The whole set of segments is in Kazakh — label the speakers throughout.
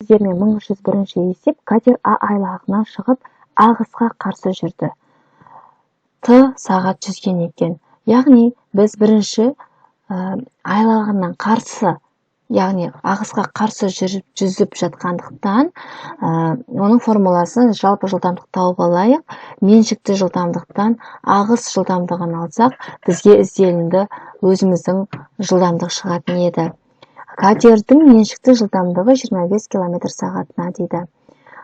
Speaker 1: Сіздермен 1301 есеп катер А айлағынан шығып, ағысқа қарсы жүрді. Т сағат жүзген екен. Яғни біз бірінші айлағынан қарсы, яғни ағысқа қарсы жүзіп жатқандықтан, оның формуласын жалпы жылдамдық тауып алайық. Меншікті жылдамдықтан ағыс жылдамдығын алсақ, бізге ізделінді өзіміздің жылдамдық шығатын еді. Катердің меншікті жылдамдығы 25 км сағатына дейді.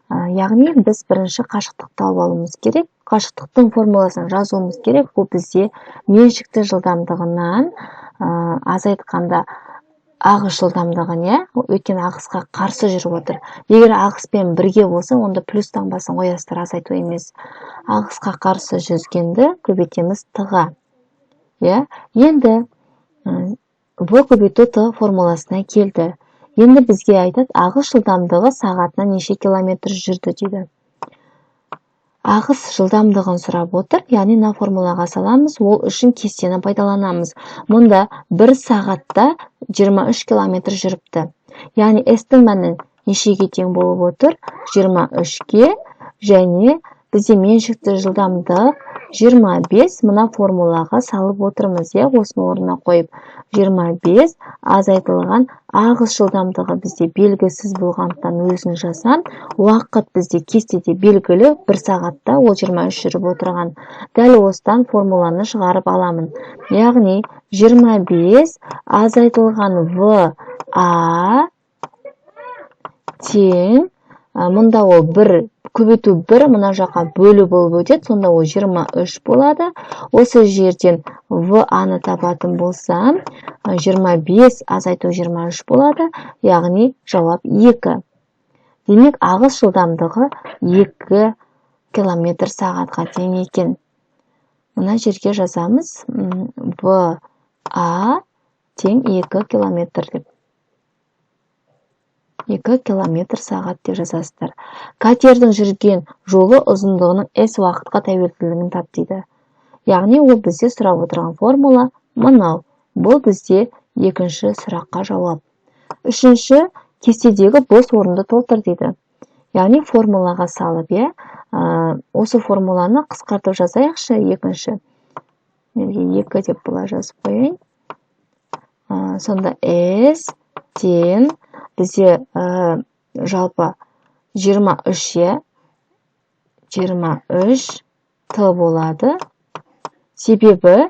Speaker 1: Яғни біз бірінші қашықтықты алып алуымыз керек. Қашықтықтың формуласын жазуымыз керек. Бұл бізде меншікті жылдамдығынан азайтқанда ағыс жылдамдығын, өйткені ағысқа қарсы жүріп отыр. Егер ағыспен бірге болса, онда плюс таңбасын қоясыздар, азайту емес. Ағысқа қарсы жүзгенді көбейтеміз Т-ға. Енді В көбейту Т формуласына келді. Енді бізге айтады, ағыс жылдамдығы сағатына неше километр жүрді дейді. Ағыс жылдамдығын сұрап отыр, яғни мына формулаға саламыз, ол үшін кестені пайдаланамыз. Мұнда 1 сағатта 23 километр жүріпті. Яғни S-тің мәні нешеге тең болып отыр? 23-ге, және бізде меншікті жылдамдық 25, мына формулаға салып отырмыз, осыны орнына қойып. 25 азайтылған ағыс жылдамдығы бізде белгісіз болғандықтан өзін жазам. Уақыт бізде кестеде белгілі, 1 сағатта ол 23 жүріп отырған. Дәл осыдан формуланы шығарып аламын. Яғни 25 азайтылған ВА тең, мұнда ол 1 көбейту 1, мына жаққа бөлу болып өтеді, сонда ол 23 болады. Осы жерден ВА-ны табатын болсам, 25 азайту 23 болады, яғни жауап 2. Демек, ағыс жылдамдығы 2 км сағатқа тең екен. Мына жерге жазамыз, ВА тең 2 км деп. 2 км сағат деп жазасыздар. Катердің жүрген жолы ұзындығының S уақытқа тәуелділігін тап дейді. Яғни ол бізде сұрап отырған формула мынау. Бұл бізде екінші сұраққа жауап. Үшінші, кестедегі бос орынды толтыр дейді. Яғни формулаға салып, осы формуланы қысқартып жазайықшы, екінші. 2 деп бұла жазып қойайын. Сонда S тең бізде жалпы 23 Т болады. Себебі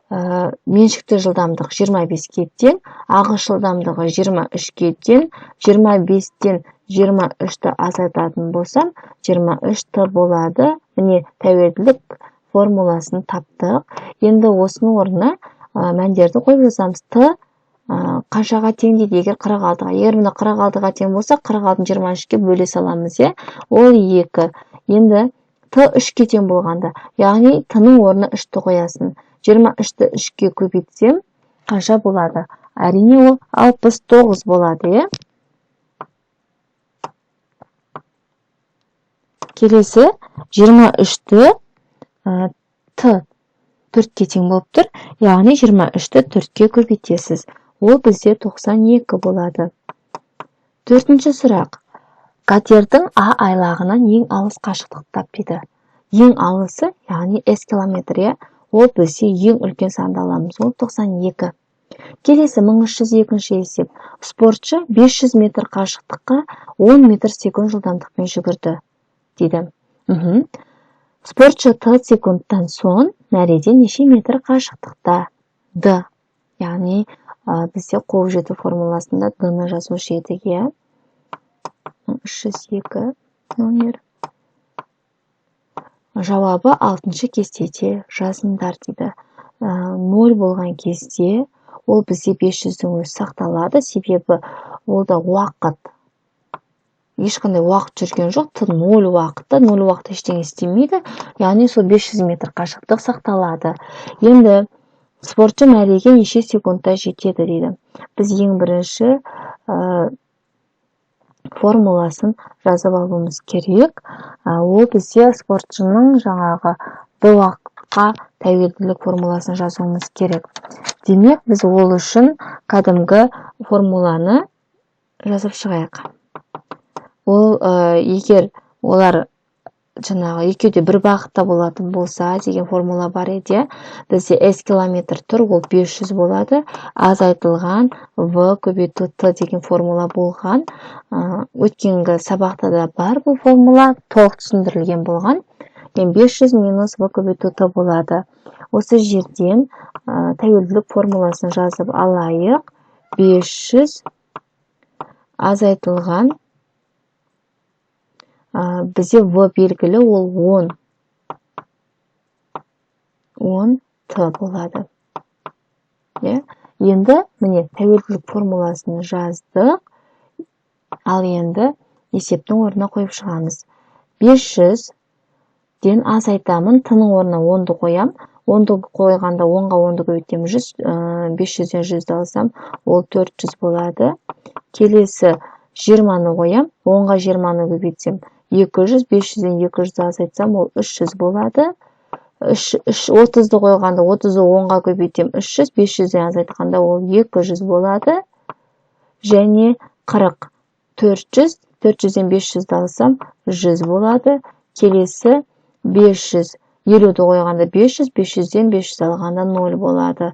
Speaker 1: меншікті жылдамдық 25-ке тең, ағыс жылдамдығы 23-ке тең, 25-тен 23-ті азайтатын болсам, 23 Т болады. Міне тәуелділік формуласын таптық. Енді осының орнына мәндерді қойып жазамыз. Т қаншаға тең дейді? Егер 46-ға. Егер мында 46-ға тең болса, 46-ны 23-ке бөле саламыз, ол 2. Енді Т 3-ке тең болғанда, яғни Т-ның орнына 3-ті қоясын. 23-ті 3-ке көбейтсем, қанша болады? Әрине ол 69 болады, Келесі 23-ті Т 4-ке тең болып тұр, яғни 23-ті 4-ке көбейтесіз. Ол бізде 92 болады. Төртінші сұрақ. Катердің А айлағынан ең алыс қашықтықты тап дейді. Ең алысы, яғни S километр, ол бізде ең үлкен санды аламыз, ол 92. Келесі 1302 есеп. Спортшы 500 метр қашықтыққа 10 метр секунд жылдамдықпен жүгірді дейді. Спортшы Т секундтан соң мәреде неше метр қашықтықта? Д. Яғни бізде қуып жету формуласында Д-ны жазушы едік, 302 номер. Жауабы 6-шы кестеде жазыңдар дейді. 0 болған кезде ол бізде 500-дің өзі сақталады, себебі олда уақыт, ешқандай уақыт жүрген жоқ, 0 уақытта, 0 уақытта ештеңе істемейді, яғни сол 500 метр қашықтық сақталады. Енді спортшы мәреге неше секундта жетеді дейді. Біз ең бірінші формуласын жазып алуымыз керек. Ол бізде спортшының жаңағы Д уақытқа тәуелділік формуласын жазуымыз керек. Демек, біз ол үшін кәдімгі формуланы жазып шығайық. Ол егер олар жаңағы екеуі де бір бағытта болатын болса деген формула бар еді. Бізде S километр тұр, ол 500 болады. Азайтылған V көбейту T деген формула болған. Өткенгі сабақта да бар бұл формула, толық түсіндірілген болған. 500 минус V көбейту T болады. Осы жерден тәуелділік формуласын жазып алайық. 500 азайтылған бізде V белгілі, ол 10 T болады. Енді міне тәуелділік формуласын жаздық. Ал енді есептің орнына қойып шығамыз. 500 ден азайтамын, T-ның орнына 10-ды қоям. 10-ды қойғанда 10-ға 10-ды көбейтем, 500-ден 100-ді алсам, ол 400 болады. Келесі 20-ны қоям, 10-ға 20-ны көбейтсем, 200, 500-ден 200-ді азайтсам, ол 300 болады. 30-ды қойғанда 30-ды 10-ға көбейтем, 300, 500-ден азайтқанда ол 200 болады. Және 40, 400, 400-ден 500-ді алсам, 100 болады. Келесі 500, 50-ді қойғанда 500, 500-ден 500 алғанда 0 болады.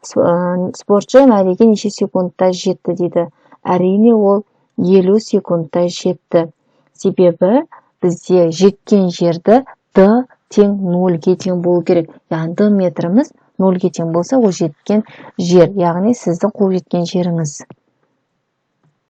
Speaker 1: Спортшы мәреге неше секундта жетті дейді. Әрине ол 50 секундта жетті. Себебі бізде жеткен жерді D тең 0-ге тең болу керек. Яғни D метріміз 0-ге тең болса, ол жеткен жер. Яғни сіздің қол жеткен жеріңіз.